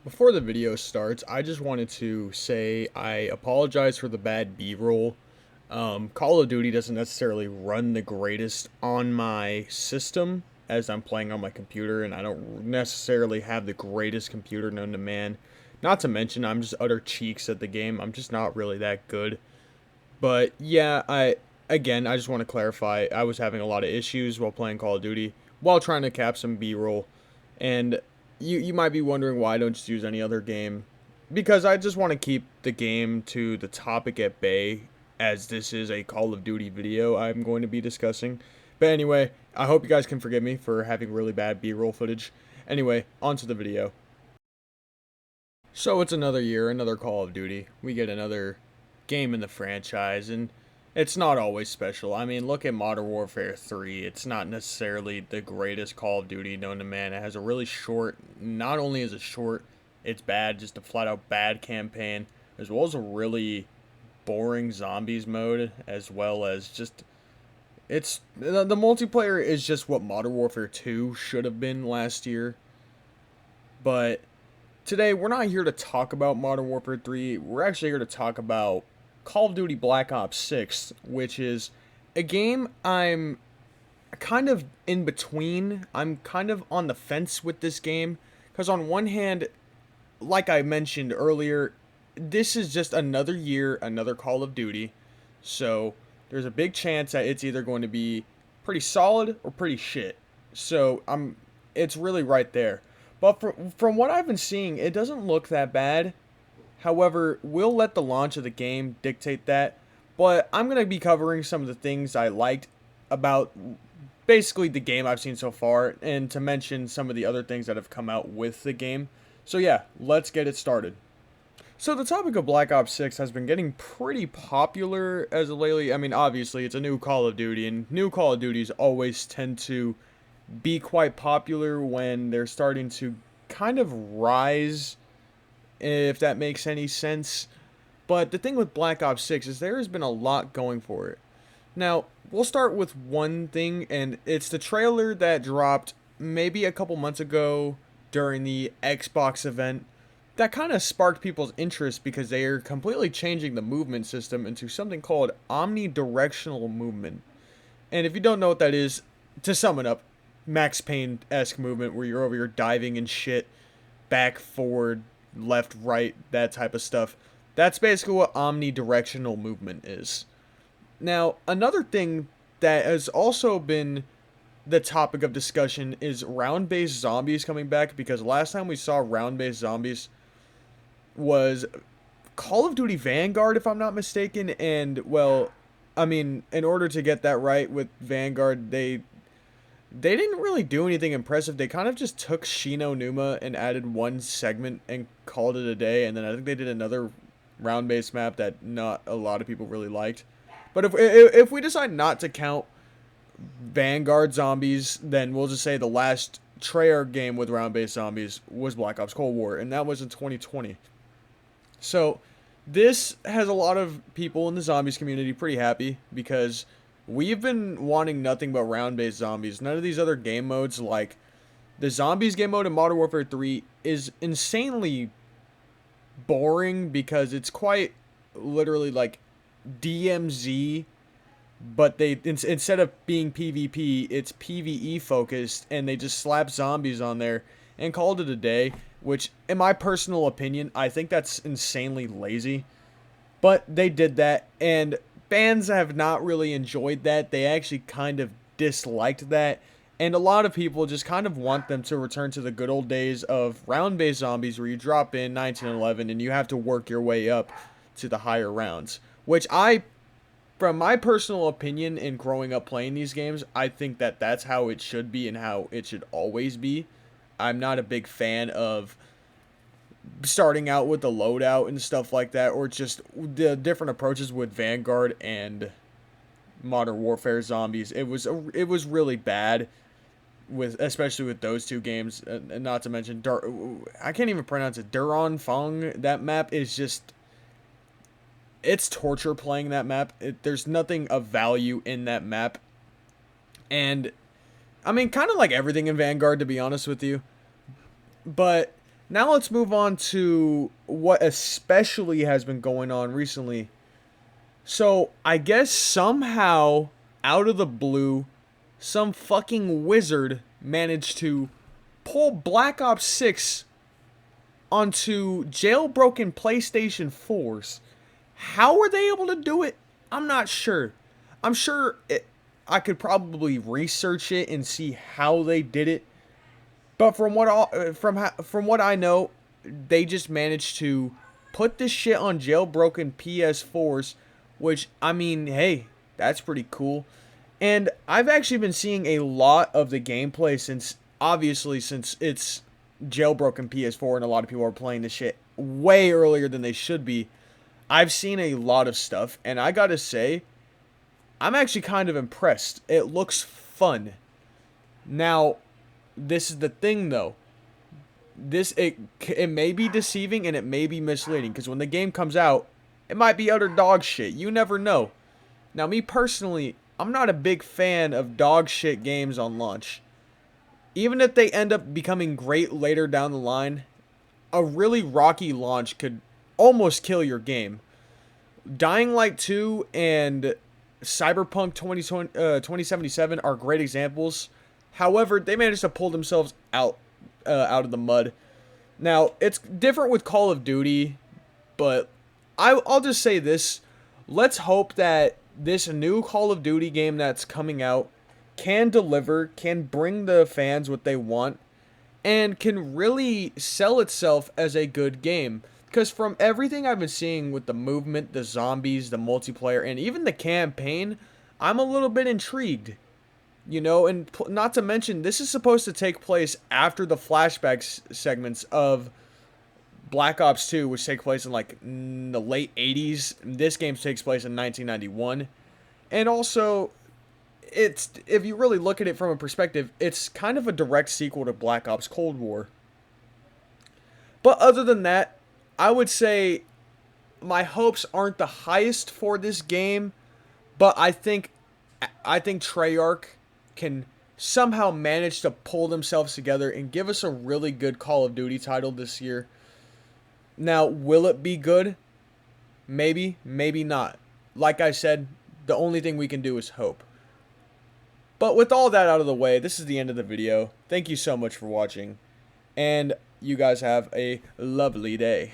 Before the video starts, I just wanted to say I apologize for the bad B-roll. Call of Duty doesn't necessarily run the greatest on my system as I'm playing on my computer, and I don't necessarily have the greatest computer known to man. Not to mention, I'm just utter cheeks at the game. I'm just not really that good. But yeah, I just want to clarify. I was having a lot of issues while playing Call of Duty while trying to cap some B-roll, and you might be wondering why I don't just use any other game, because I just want to keep the game to the topic at bay, as this is a Call of Duty video I'm going to be discussing. But anyway, I hope you guys can forgive me for having really bad B-roll footage. Anyway, on to the video. So it's another year, another Call of Duty. We get another game in the franchise, and it's not always special. I mean, look at Modern Warfare 3. It's not necessarily the greatest Call of Duty known to man. It has a really short, not only is it short, it's bad, just a flat out bad campaign, as well as a really boring zombies mode, as well as just the multiplayer is just what Modern Warfare 2 should have been last year. But today, we're not here to talk about Modern Warfare 3. We're actually here to talk about Call of Duty Black Ops 6, which is a game I'm kind of in between. I'm kind of on the fence with this game. Because, on one hand, like I mentioned earlier, this is just another year, another Call of Duty. So, there's a big chance that it's either going to be pretty solid or pretty shit. So, it's really right there. But from what I've been seeing, it doesn't look that bad. However, we'll let the launch of the game dictate that. But I'm going to be covering some of the things I liked about basically the game I've seen so far, and to mention some of the other things that have come out with the game. So yeah, let's get it started. So the topic of Black Ops 6 has been getting pretty popular as of lately. I mean, obviously, it's a new Call of Duty, and new Call of Duties always tend to be quite popular when they're starting to kind of rise, if that makes any sense. But the thing with Black Ops 6 is there has been a lot going for it. Now, we'll start with one thing, and it's the trailer that dropped maybe a couple months ago during the Xbox event that kind of sparked people's interest because they are completely changing the movement system into something called omnidirectional movement. And if you don't know what that is, to sum it up, Max Payne-esque movement where you're over here diving and shit, back, forward, left, right, that type of stuff. That's basically what omnidirectional movement is. Now, another thing that has also been the topic of discussion is round-based zombies coming back, because last time we saw round-based zombies was Call of Duty Vanguard, if I'm not mistaken, and, well, I mean, in order to get that right with Vanguard, they didn't really do anything impressive. They kind of just took Shino Numa and added one segment and called it a day, and then I think they did another round-based map that not a lot of people really liked. But if we decide not to count Vanguard zombies, then we'll just say the last Treyarch game with round-based zombies was Black Ops Cold War, and that was in 2020. So this has a lot of people in the zombies community pretty happy because we've been wanting nothing but round-based zombies. None of these other game modes, like the zombies game mode in Modern Warfare 3, is insanely boring because it's quite literally like DMZ, but instead of being PvP, it's PvE focused, and they just slap zombies on there and called it a day, which, in my personal opinion, I think that's insanely lazy. But they did that, and fans have not really enjoyed that. They actually kind of disliked that, and a lot of people just kind of want them to return to the good old days of round-based zombies where you drop in 1911 and you have to work your way up to the higher rounds, which from my personal opinion in growing up playing these games, I think that that's how it should be and how it should always be. I'm not a big fan of starting out with the loadout and stuff like that, or just the different approaches with Vanguard and Modern Warfare Zombies. It was really bad, with especially with those two games, and not to mention I can't even pronounce it. Duran Fong. That map is just, it's torture playing that map. There's nothing of value in that map, and I mean, kind of like everything in Vanguard, to be honest with you. But Now let's move on to what especially has been going on recently. So, I guess somehow, out of the blue, some fucking wizard managed to pull Black Ops 6 onto jailbroken PlayStation 4s. How were they able to do it? I'm not sure. I'm sure I could probably research it and see how they did it. But from what I know, they just managed to put this shit on jailbroken PS4s, which I mean, hey, that's pretty cool. And I've actually been seeing a lot of the gameplay since it's jailbroken PS4 and a lot of people are playing this shit way earlier than they should be. I've seen a lot of stuff and I got to say I'm actually kind of impressed. It looks fun. Now, this is the thing though. It may be deceiving and it may be misleading because when the game comes out, it might be utter dog shit. You never know. Now, me personally, I'm not a big fan of dog shit games on launch. Even if they end up becoming great later down the line, a really rocky launch could almost kill your game. Dying Light 2 and Cyberpunk 2077 are great examples. However, they managed to pull themselves out of the mud. Now, it's different with Call of Duty, but I'll just say this. Let's hope that this new Call of Duty game that's coming out can deliver, can bring the fans what they want, and can really sell itself as a good game. Because from everything I've been seeing with the movement, the zombies, the multiplayer, and even the campaign, I'm a little bit intrigued. You know, and not to mention, this is supposed to take place after the flashback segments of Black Ops 2, which take place in like the late 80s. This game takes place in 1991. And also, it's if you really look at it from a perspective, it's kind of a direct sequel to Black Ops Cold War. But other than that, I would say my hopes aren't the highest for this game, but I think Treyarch can somehow manage to pull themselves together and give us a really good Call of Duty title this year. Now, will it be good? Maybe, maybe not. Like I said, the only thing we can do is hope. But with all that out of the way, this is the end of the video. Thank you so much for watching, and you guys have a lovely day.